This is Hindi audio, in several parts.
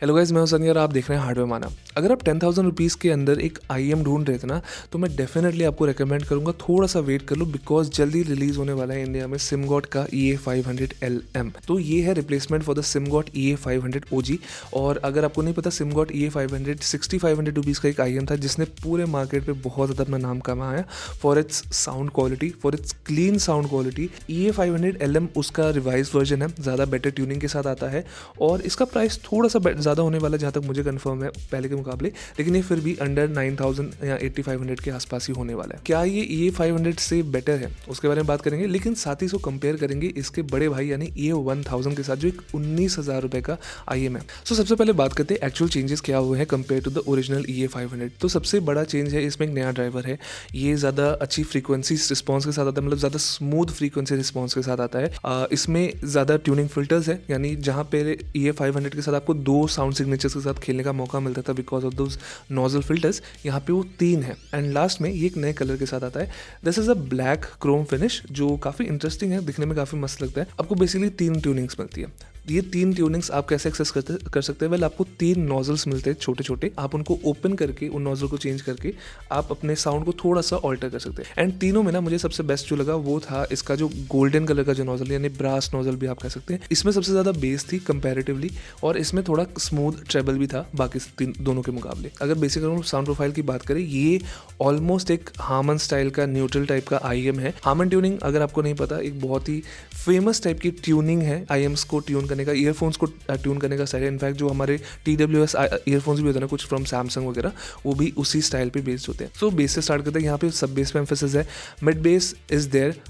हेलो गाइस, मैं हूं सनी और आप देख रहे हैं हार्डवेयर माना। अगर आप 10,000 रुपीज़ के अंदर एक IEM ढूंढ रहे थे ना, तो मैं डेफिनेटली आपको रेकमेंड करूंगा थोड़ा सा वेट कर लो, बिकॉज जल्दी रिलीज होने वाला है इंडिया में सिमगॉट का EA500LM। तो ये है replacement for the Simgot EA500 OG। और अगर आपको नहीं पता, सिमगॉट EA500 6500 रुपीज़ का एक IEM था जिसने पूरे मार्केट पे बहुत ज़्यादा अपना नाम कमाया for its sound quality, for its clean sound quality. EA500LM उसका रिवाइज वर्जन है, ज़्यादा बेटर ट्यूनिंग के साथ आता है और इसका प्राइस थोड़ा सा ज़्यादा होने वाला है जहाँ तक मुझे कंफर्म है पहले के मुकाबले, लेकिन ये फिर भी अंडर 9000 या 8500 के आसपास ही होने वाला है। क्या ये EA500 से बेटर है, उसके बारे में बात करेंगे, लेकिन साथ ही इसको कंपेयर करेंगे इसके बड़े भाई यानी EA1000 के साथ, जो एक 19,000 रुपये का IEM है। सो सबसे पहले बात करते हैं एक्चुअल चेंजेस क्या हुए हैं compare to the original EA500। तो सबसे बड़ा चेंज है, इसमें एक नया ड्राइवर है। ये ज़्यादा अच्छी फ्रीक्वेंसी रिस्पॉन्स के साथ आता है, मतलब ज़्यादा स्मूथ फ्रीक्वेंसी रिस्पॉन्स के साथ आता है। इसमें ज़्यादा ट्यूनिंग फिल्टर्स है, यानी जहाँ पे EA500 के साथ आपको 2 साउंड सिग्नेचर्स के साथ खेलने का मौका मिलता था because of those nozzle filters, यहाँ पे वो 3 है। एंड लास्ट में ये एक नए कलर के साथ आता है। This is a black Chrome finish जो काफ़ी इंटरेस्टिंग है, दिखने में काफ़ी मस्त लगता है। आपको बेसिकली 3 ट्यूनिंग्स मिलती है। ये 3 ट्यूनिंग्स आप कैसे एक्सेस कर सकते हैं? वेल, आपको 3 नोजल्स मिलते हैं छोटे छोटे। आप उनको ओपन करके उन नोजल को चेंज करके आप अपने साउंड को थोड़ा सा ऑल्टर कर सकते हैं। एंड तीनों में ना मुझे सबसे बेस्ट जो लगा वो था इसका जो गोल्डन कलर का जो नोजल, यानी ब्रास नोजल भी आप कह सकते हैं। इसमें सबसे ज़्यादा बेस थी कंपैरेटिवली, और इसमें थोड़ा स्मूथ ट्रेबल भी था बाकी दोनों के मुकाबले। अगर बेसिक साउंड प्रोफाइल की बात करें, ये ऑलमोस्ट एक हार्मन स्टाइल का न्यूट्रल टाइप का IEM है। हार्मन ट्यूनिंग अगर आपको नहीं पता, एक बहुत ही फेमस टाइप की ट्यूनिंग है IEMs को ट्यून करने का, ईयरफोन्स को ट्यून करने का स्टाइल है। इनफैक्ट जो हमारे TWS ईयरफोन्स भी होते हैं ना कुछ फ्रॉम सैमसंग वगैरह, वो भी उसी स्टाइल पे बेस्ड होते हैं। सो बेस से स्टार्ट करते हैं। यहाँ पे सब बेस पे एम्फेसिस है, mid bass is there,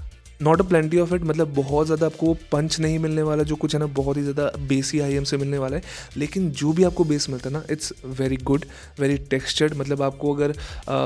not a plenty of it, मतलब बहुत ज़्यादा आपको पंच नहीं मिलने वाला जो कुछ है ना, बहुत ही ज़्यादा बेसी IEM से मिलने वाला है। लेकिन जो भी आपको बेस मिलता है ना, it's very good, very textured. मतलब आपको अगर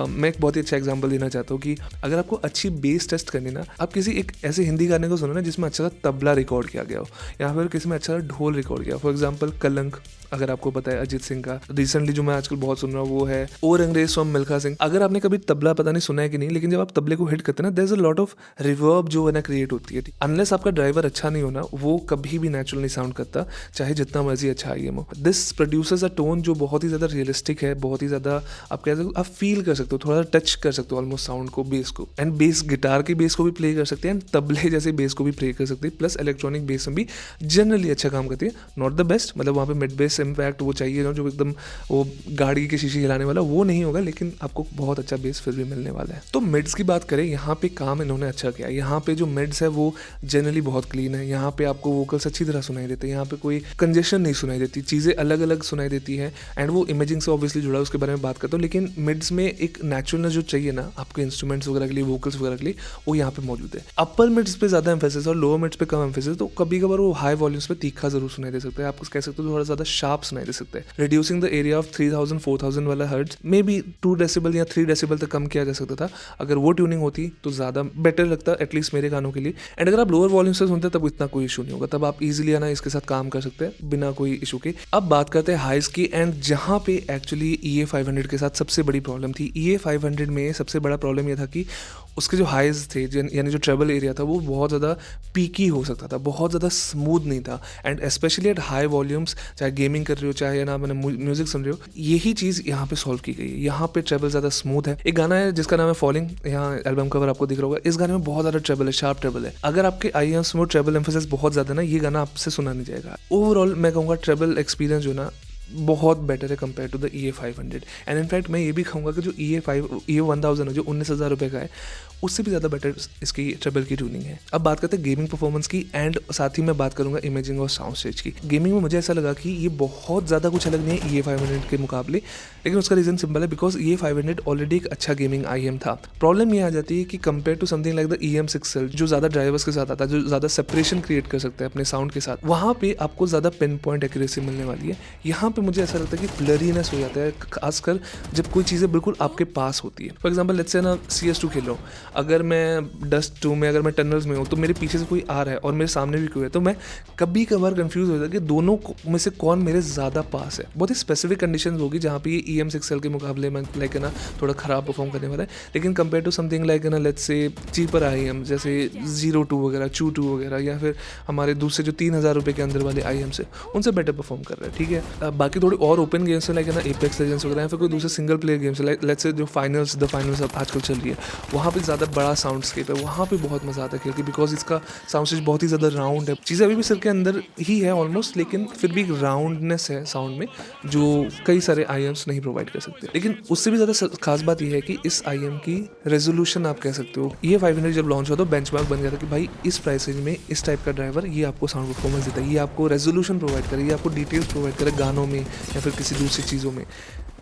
मैं एक बहुत ही अच्छा एग्जांपल देना चाहता हूँ कि अगर आपको अच्छी बेस टेस्ट करनी ना, आप किसी एक ऐसे हिंदी गाने को सुनो ना जिसमें अच्छा सा तबला रिकॉर्ड किया गया हो, या फिर किसी में अच्छा सा ढोल रिकॉर्ड किया। फॉर एग्जाम्पल कलंक, अगर आपको पता है अजीत सिंह का, रिसेंटली जो मैं आजकल बहुत सुन रहा हूँ वो है ओ अंग्रेज फ्रॉम मिल्खा सिंह। अगर आपने कभी तबला पता नहीं सुना है कि नहीं, लेकिन जब आप तबले को हिट करते हैं ना, there is a lot of reverb जो है ना क्रिएट होती है। अनलेस आपका ड्राइवर अच्छा नहीं होना, वो कभी भी नेचुरल नहीं साउंड करता, चाहे जितना मर्जी अच्छा IEM हो। दिस प्रोड्यूसर्स अ टोन जो बहुत ही ज़्यादा रियलिस्टिक है, बहुत ही ज़्यादा आप कह सकते हो, आप फील कर सकते हो, थोड़ा टच कर सकते हो ऑलमोस्ट साउंड को, बेस को। एंड बेस गिटार की बेस को भी प्ले कर सकते हैं, एंड तबले जैसे बेस को भी प्ले कर सकते हैं। प्लस इलेक्ट्रॉनिक बेस में भी जनरली अच्छा काम करती है। नॉट द बेस्ट, मतलब वहाँ पे मिड बेस इम्पैक्ट वो चाहिए जो एकदम वो गाड़ी की शीशी हिलाने वाला, वो नहीं होगा, लेकिन आपको बहुत अच्छा बेस फिर भी मिलने वाला है। तो मिड्स की बात करें, यहाँ पे काम इन्होंने अच्छा किया। यहाँ पे जो मिड्स है वो जनरली बहुत क्लीन है। यहाँ पे आपको वोकल्स अच्छी तरह सुनाई देते हैं, यहाँ पे कोई कंजेशन नहीं सुनाई देती, चीज़ें अलग अलग सुनाई देती है। एंड वो इमेजिंग से ऑब्वियसली जुड़ा है, उसके बारे में बात करता हूँ। लेकिन मिड्स में एक नेचुरलनेस जो चाहिए ना आपके इंस्ट्रूमेंट्स वगैरह के लिए, वोकल्स वगैरह के लिए, वो यहाँ पे मौजूद है। अपर मिड्स पे ज़्यादा एम्फेसिस और लोअर मिड्स पे कम एम्फेसिस, तो कभी कभार वो हाई वॉल्यूम्स पे तीखा जरूर सुनाई दे सकता है, आप कह सकते हो थोड़ा ज़्यादा शार्प सुनाई दे सकता है। रिड्यूसिंग द एरिया ऑफ 3000-4000 वाला हर्ट्ज मे बी 2 डेसिबल या 3 डेसिबल तक कम किया जा सकता था। अगर वो ट्यूनिंग होती तो ज़्यादा बेटर लगता, एटलीस्ट मेरे कानों के लिए। एंड अगर आप लोअर वॉल्यूम से सुनते तब इतना कोई इशू नहीं होगा, तब आप इजीली है ना इसके साथ काम कर सकते हैं बिना कोई इशू के। अब बात करते हैं हाइस की, एंड जहाँ पे एक्चुअली EA500 के साथ सबसे बड़ी प्रॉब्लम थी। EA500 में सबसे बड़ा प्रॉब्लम यह था कि उसके जो हाइज थे, यानी जो ट्रेबल एरिया था, वो बहुत ज़्यादा पीकी हो सकता था, बहुत ज़्यादा स्मूथ नहीं था। And specially at high volumes, चाहे गेमिंग कर रहे हो, चाहे ना मैंने म्यूजिक सुन रहे हो, यही चीज़ यहाँ पे सॉल्व की गई है। यहाँ पे ट्रेबल ज़्यादा स्मूथ है। एक गाना है जिसका नाम है फॉलिंग, यहाँ एल्बम कवर आपको दिख रहा होगा। इस गाने में बहुत ज़्यादा ट्रेबल है, शार्प ट्रेबल है। अगर आपके IEMs में ट्रेबल एम्फेसिस बहुत ज़्यादा ना, ये गाना आपसे सुना नहीं जाएगा। ओवरऑल मैं कहूँगा ट्रेबल एक्सपीरियंस जो ना बहुत बेटर है compare to the EA500। And in fact मैं ये भी कहूँगा कि जो EA1000 है, जो 19,000 रुपये का है, उससे भी ज़्यादा बेटर इसकी ट्रेबल की ट्यूनिंग है। अब बात करते हैं गेमिंग परफॉर्मेंस की, एंड साथ ही मैं बात करूँगा इमेजिंग और साउंड स्टेज की। गेमिंग में मुझे ऐसा लगा कि ये बहुत ज़्यादा कुछ अलग नहीं है EA500 के मुकाबले, लेकिन उसका रीज़न सिंपल है, बिकॉज EA500 ऑलरेडी एक अच्छा गेमिंग IEM था। प्रॉब्लम ये आ जाती है कि compare to something like the EM6L, जो ज़्यादा ड्राइवर्स के साथ आता है, जो ज़्यादा सेपरेशन क्रिएट कर सकते हैं अपने साउंड के साथ, वहाँ पे आपको ज़्यादा पिन पॉइंट एक्यूरेसी मिलने वाली है। यहाँ पे मुझे ऐसा लगता है कि ब्लरीनेस हो जाता है, खासकर जब कोई चीज़ें बिल्कुल आपके पास होती है। फॉर एग्जाम्पल लेट्स से ना CS2 खेल रहा हूँ, अगर मैं डस्ट 2 में, अगर मैं टनल्स में हूँ, तो मेरे पीछे से कोई आ रहा है और मेरे सामने भी कोई है, तो मैं कभी कभार कंफ्यूज हो जाता है कि दोनों में से कौन मेरे ज़्यादा पास है। बहुत ही स्पेसिफिक कंडीशन होगी जहाँ पे ये EM6L के मुकाबले में लाइक है ना थोड़ा ख़राब परफॉर्म करने वाला है। लेकिन कंपेयर टू समथिंग लाइक है ना लेट्स से चीपर IEM जैसे 02 वगैरह, Chu 2 वगैरह, या फिर हमारे दूसरे जो 3,000 रुपये के अंदर वाले IEM से, उनसे बेटर परफॉर्म कर रहा है। ठीक है, बाकी थोड़ी और ओपन गेम्स है लाइक ना एपेक्स लेजेंड्स वगैरह, या फिर कोई दूसरे सिंगल प्लेयर गेम्स है लाइक लेट्स से जो फाइनल्स अब आजकल चल रही है, वहाँ पे ज़्यादा बड़ा साउंड स्केप है, वहाँ पे बहुत मज़ा आता है खेल के, बिकॉज इसका साउंड स्टेज बहुत ही ज़्यादा राउंड है। चीज़ें अभी भी सिर के अंदर ही है ऑलमोस्ट, लेकिन फिर भी एक राउंडनेस है साउंड में जो कई सारे IMs नहीं प्रोवाइड कर सकते। लेकिन उससे भी ज़्यादा खास बात यह है कि इस IM की रेजोल्यूशन आप कह सकते हो, ये 500 जब लॉन्च हुआ तो बेंचमार्क बन गया था कि भाई इस प्राइस रेंज में इस टाइप का ड्राइवर ये आपको साउंड परफॉर्मेंस देता है, ये आपको रेजोल्यूशन प्रोवाइड करे, ये आपको डिटेल्स प्रोवाइड करे गानों में या फिर किसी दूसरी चीज़ों में,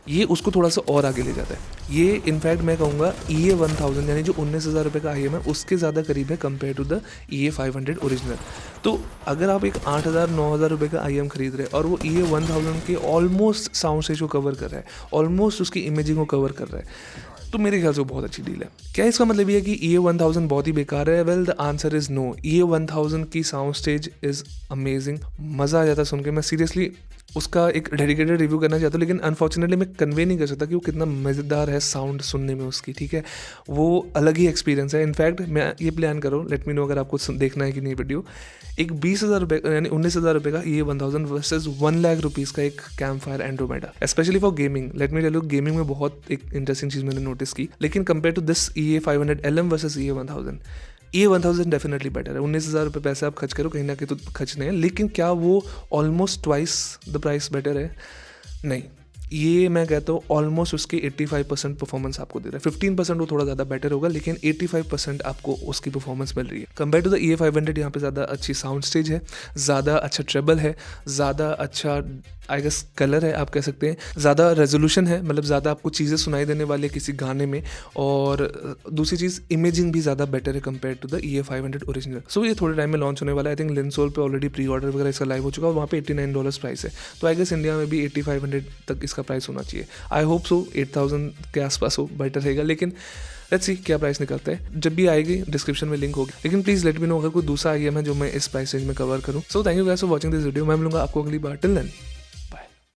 ये उसको थोड़ा सा और आगे ले जाता है। ये इनफैक्ट मैं कहूँगा EA1000 यानी जो 19,000 रुपये का IM है उसके ज़्यादा करीब है compare to the EA500 original. तो अगर आप एक 8,000 9,000 रुपये का IM खरीद रहे हैं और वो EA1000 के ऑलमोस्ट साउंड स्टेज को कवर कर रहा है, ऑलमोस्ट उसकी इमेजिंग को कवर कर रहा है, तो मेरे ख्याल से वो बहुत अच्छी डील है। क्या इसका मतलब ये है कि EA1000 बहुत ही बेकार है? Well the answer is no. EA1000 की साउंड स्टेज इज़ अमेजिंग, मज़ा आ जाता है सुन के। मैं सीरियसली उसका एक डेडिकेटेड रिव्यू करना चाहता हूँ, लेकिन अनफॉर्चुनेटली मैं कन्वे नहीं कर सकता कि वो कितना मज़ेदार है साउंड सुनने में उसकी, ठीक है, वो अलग ही एक्सपीरियंस है। इनफैक्ट मैं ये प्लान कर रहा हूँ, लेट मी नो अगर आपको देखना है कि नहीं वीडियो, एक 20,000 रुपये यानी 19,000 रुपये का EA1000 वर्सेज 1 लाख रुपीज़ का एक Campfire Andromeda, specially for gaming. Let me tell you, gaming में बहुत एक इंटरेस्टिंग चीज़ मैंने नोटिस की। लेकिन compare to this EA500 LM versus EA1000 definitely better है। 19,000 रुपये पैसे आप खर्च करो, कहीं ना कहीं तो खर्चने हैं, लेकिन क्या वो almost twice the price better है? नहीं, ये मैं कहता हूँ ऑलमोस्ट उसके 85% परफॉर्मेंस आपको दे रहा है। 15% वो थोड़ा ज़्यादा बेटर होगा, लेकिन 85% आपको उसकी परफॉर्मेंस मिल रही है। कंपेयर टू द EA500 यहाँ पे ज़्यादा अच्छी साउंड स्टेज है, ज़्यादा अच्छा ट्रेबल है, ज़्यादा अच्छा आई गेस कलर है आप कह सकते हैं, ज़्यादा रेजोल्यूशन है, मतलब ज़्यादा आपको चीज़ें सुनाई देने वाली है किसी गाने में, और दूसरी चीज़ इमेजिंग भी ज़्यादा बेटर है compare to the EA500 original. So ये थोड़े टाइम में लॉन्च होने वाला है। आई थिंक लिंसोल पे ऑलरेडी प्री ऑर्डर वगैरह इसका लाइव हो चुका है, वहाँ पे $89 प्राइस है। तो आई गेस इंडिया में भी 8500 तक इसका प्राइस होना चाहिए। आई होप सो 8,000 के आसपास हो, बेटर रहेगा, लेकिन लेट्स सी क्या प्राइस निकलता है। जब भी आएगी डिस्क्रिप्शन में लिंक होगी, लेकिन प्लीज़ लेट मी नो अगर कोई दूसरा IM है जो मैं इस प्राइस रेंज में कवर करूँ। So thank you guys for watching this video. मैं मिलूंगा आपको अगली बार। Till then